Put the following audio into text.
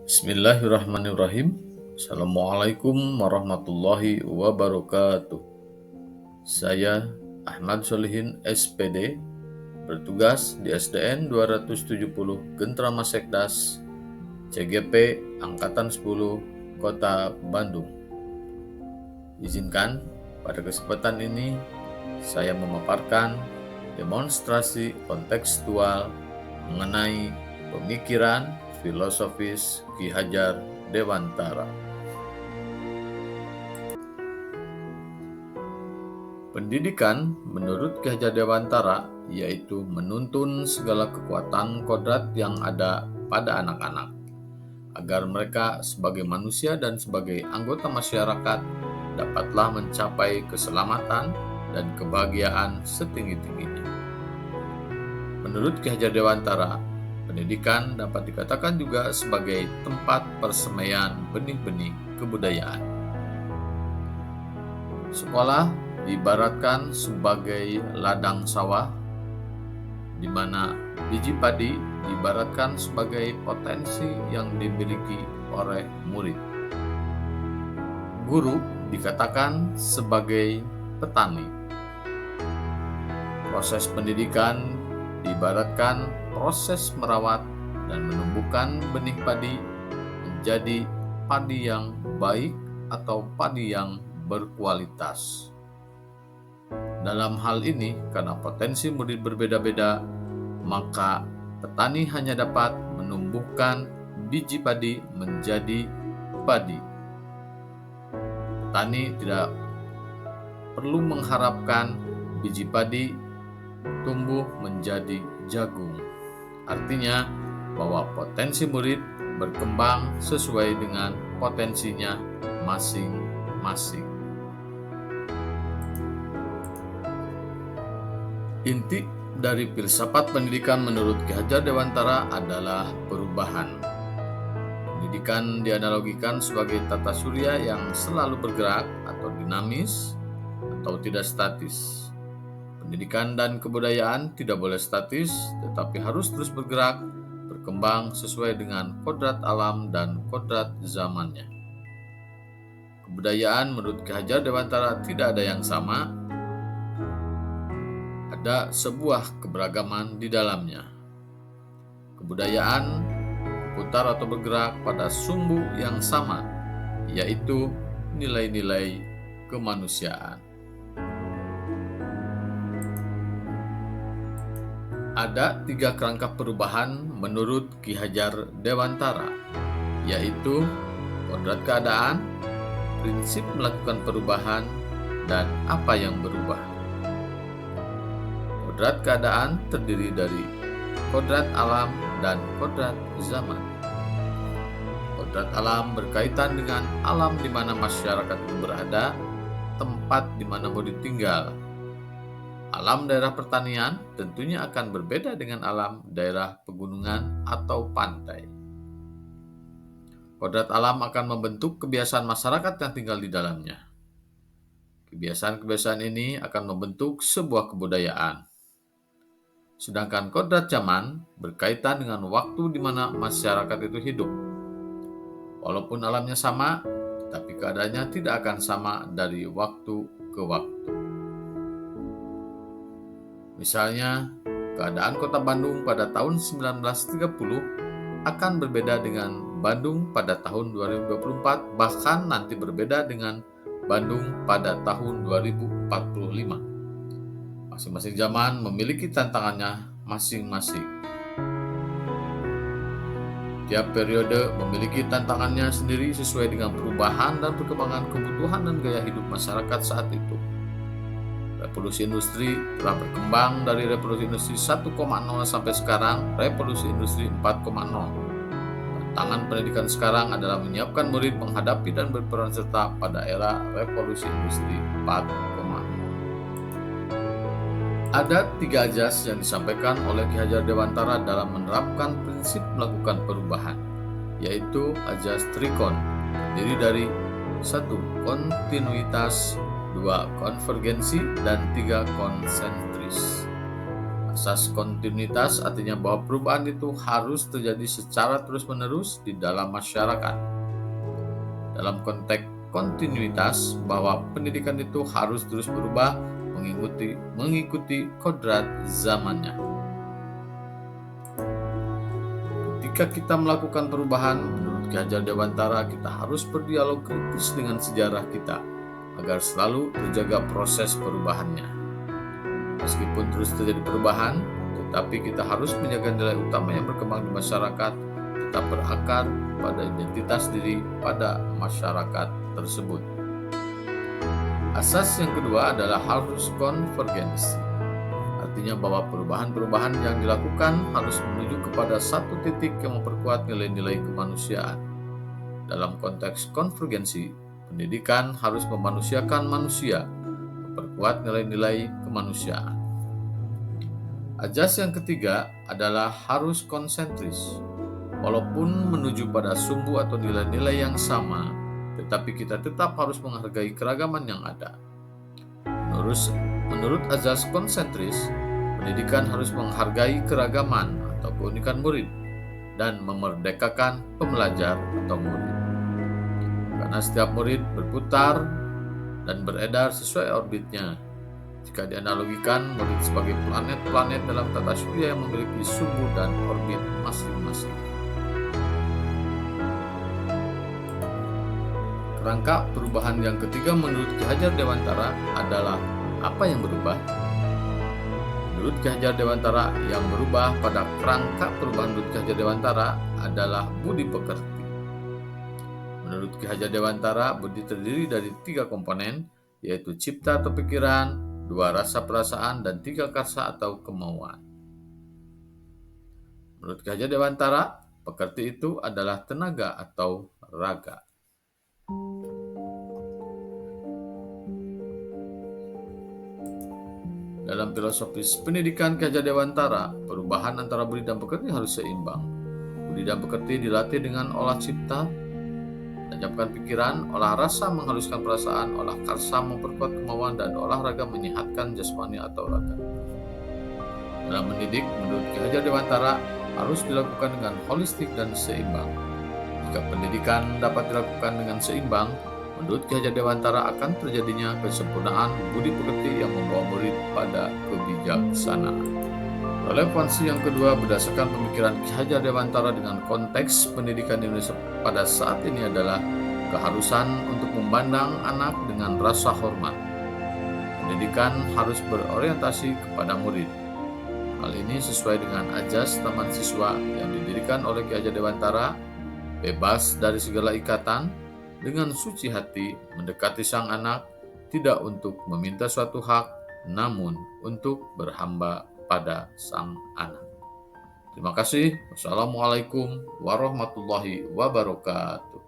Bismillahirrahmanirrahim. Assalamualaikum warahmatullahi wabarakatuh. Saya Ahmad Solihin SPD, bertugas di SDN 270 Gentrama Sekdas, CGP Angkatan 10, Kota Bandung. Izinkan pada kesempatan ini saya memaparkan demonstrasi kontekstual mengenai pemikiran filosofis Ki Hajar Dewantara. Pendidikan menurut Ki Hajar Dewantara yaitu menuntun segala kekuatan kodrat yang ada pada anak-anak, agar mereka sebagai manusia dan sebagai anggota masyarakat dapatlah mencapai keselamatan dan kebahagiaan setinggi-tingginya. Menurut Ki Hajar Dewantara, pendidikan dapat dikatakan juga sebagai tempat persemaian benih-benih kebudayaan. Sekolah diibaratkan sebagai ladang sawah, di mana biji padi diibaratkan sebagai potensi yang dimiliki oleh murid. Guru dikatakan sebagai petani. Proses pendidikan diibaratkan proses merawat dan menumbuhkan benih padi menjadi padi yang baik atau padi yang berkualitas. Dalam hal ini, karena potensi murid berbeda-beda, maka petani hanya dapat menumbuhkan biji padi menjadi padi. Petani tidak perlu mengharapkan biji padi tumbuh menjadi jagung. Artinya bahwa potensi murid berkembang sesuai dengan potensinya masing-masing. Inti dari filsafat pendidikan menurut Ki Hajar Dewantara adalah perubahan. Pendidikan dianalogikan sebagai tata surya yang selalu bergerak atau dinamis atau tidak statis. Pendidikan dan kebudayaan tidak boleh statis, tetapi harus terus bergerak, berkembang sesuai dengan kodrat alam dan kodrat zamannya. Kebudayaan menurut Ki Hajar Dewantara tidak ada yang sama, ada sebuah keberagaman di dalamnya. Kebudayaan berputar atau bergerak pada sumbu yang sama, yaitu nilai-nilai kemanusiaan. Ada 3 kerangka perubahan menurut Ki Hajar Dewantara, yaitu kodrat keadaan, prinsip melakukan perubahan, dan apa yang berubah. Kodrat keadaan terdiri dari kodrat alam dan kodrat zaman. Kodrat alam berkaitan dengan alam di mana masyarakat itu berada, tempat di mana mau ditinggal. Alam daerah pertanian tentunya akan berbeda dengan alam daerah pegunungan atau pantai. Kodrat alam akan membentuk kebiasaan masyarakat yang tinggal di dalamnya. Kebiasaan-kebiasaan ini akan membentuk sebuah kebudayaan. Sedangkan kodrat zaman berkaitan dengan waktu di mana masyarakat itu hidup. Walaupun alamnya sama, tapi keadaannya tidak akan sama dari waktu ke waktu. Misalnya, keadaan Kota Bandung pada tahun 1930 akan berbeda dengan Bandung pada tahun 2024, bahkan nanti berbeda dengan Bandung pada tahun 2045. Masing-masing zaman memiliki tantangannya masing-masing. Tiap periode memiliki tantangannya sendiri sesuai dengan perubahan dan perkembangan kebutuhan dan gaya hidup masyarakat saat itu. Revolusi industri telah berkembang dari revolusi industri 1,0 sampai sekarang revolusi industri 4,0. Tantangan pendidikan sekarang adalah menyiapkan murid menghadapi dan berperan serta pada era revolusi industri 4,0. Ada 3 ajas yang disampaikan oleh Ki Hajar Dewantara dalam menerapkan prinsip melakukan perubahan, yaitu ajas trikon, terdiri dari 1. Kontinuitas, 2. Konvergensi, dan 3. Konsentris. Asas kontinuitas artinya bahwa perubahan itu harus terjadi secara terus-menerus di dalam masyarakat. Dalam konteks kontinuitas, bahwa pendidikan itu harus terus berubah mengikuti kodrat zamannya. Ketika kita melakukan perubahan, menurut Ki Hajar Dewantara, kita harus berdialog kritis dengan sejarah kita agar selalu terjaga proses perubahannya. Meskipun terus terjadi perubahan, tetapi kita harus menjaga nilai utama yang berkembang di masyarakat, tetap berakar pada identitas diri pada masyarakat tersebut. Asas yang kedua adalah harus konvergensi. Artinya bahwa perubahan-perubahan yang dilakukan harus menuju kepada satu titik yang memperkuat nilai-nilai kemanusiaan. Dalam konteks konvergensi, pendidikan harus memanusiakan manusia, memperkuat nilai-nilai kemanusiaan. Ajas yang ketiga adalah harus konsentris. Walaupun menuju pada sumbu atau nilai-nilai yang sama, tetapi kita tetap harus menghargai keragaman yang ada. Menurut azas konsentris, pendidikan harus menghargai keragaman atau keunikan murid dan memerdekakan pembelajar atau murid. Karena setiap murid berputar dan beredar sesuai orbitnya. Jika dianalogikan, murid sebagai planet-planet dalam tata surya yang memiliki sumbu dan orbit masing-masing. Kerangka perubahan yang ketiga menurut Ki Hajar Dewantara adalah apa yang berubah? Menurut Ki Hajar Dewantara, yang berubah pada kerangka perubahan menurut Ki Hajar Dewantara adalah budi pekerti. Menurut Ki Hajar Dewantara, budi terdiri dari 3 komponen, yaitu cipta atau pikiran, 2 rasa perasaan, dan 3 karsa atau kemauan. Menurut Ki Hajar Dewantara, pekerti itu adalah tenaga atau raga. Dalam filosofis pendidikan Ki Hajar Dewantara, perubahan antara budi dan pekerti harus seimbang. Budi dan pekerti dilatih dengan olah cipta, menajamkan pikiran, olah rasa menghaluskan perasaan, olah karsa memperkuat kemauan, dan olahraga menyehatkan jasmani atau raga. Dalam mendidik, menurut Ki Hajar Dewantara, harus dilakukan dengan holistik dan seimbang. Jika pendidikan dapat dilakukan dengan seimbang, menurut Ki Hajar Dewantara akan terjadinya kesempurnaan budi pekerti yang membawa murid pada kebijaksanaan. Relevansi yang kedua berdasarkan pemikiran Ki Hajar Dewantara dengan konteks pendidikan Indonesia pada saat ini adalah keharusan untuk memandang anak dengan rasa hormat. Pendidikan harus berorientasi kepada murid. Hal ini sesuai dengan ajas taman siswa yang didirikan oleh Ki Hajar Dewantara, bebas dari segala ikatan, dengan suci hati mendekati sang anak, tidak untuk meminta suatu hak, namun untuk berhamba pada sang anak. Terima kasih. Wassalamualaikum warahmatullahi wabarakatuh.